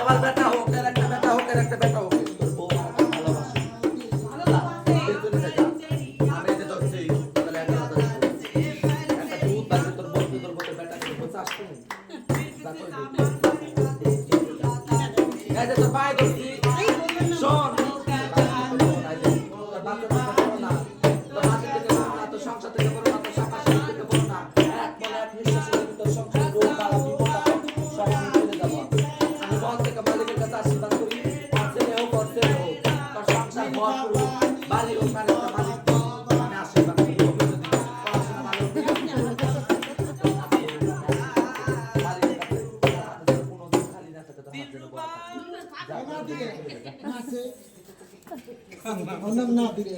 এবার বেটা হোক, এর একটা বেটা হোক, এর একটা বেটা হোক। তোর বউ আমাকে ভালোবাসে। এই চলে যা। আমি যে ধরছি, তাহলে একটা কথা বলবো। একটা দুধ বাজে তোর বলতে তোর বলতে বেটা করে বলছে আসতে নেই। যা করে দে। এই যে তোর পায়ে ধরছি, শোন। তোর বাচ্চা থেকে বড় না, তোর হাতে থেকে বড় না, তোর সংসার থেকে বড় না, তোর শাখা থেকে বড় না। এক মনে এক নিঃশ্বাসে তোর সংসার রোগ বালা বিপদ আপদ সব আমি চলে যাবো। আমি মন থেকে মালিকের কাছে আশীর্বাদ করি, ছেলে হোক আর ছেলে হোক, তোর সংসার ভরপুর হোক, বাড়ি হোক আর একটা মালিক হোক, আমি আশীর্বাদ করি। পড়াশোনা ভালো হবে, মালিকের কাছে হাতে কোনো দিন খালি না থাকে, তোর হাত যেন বড় থাকে। যা, অন্যান্য না দিলে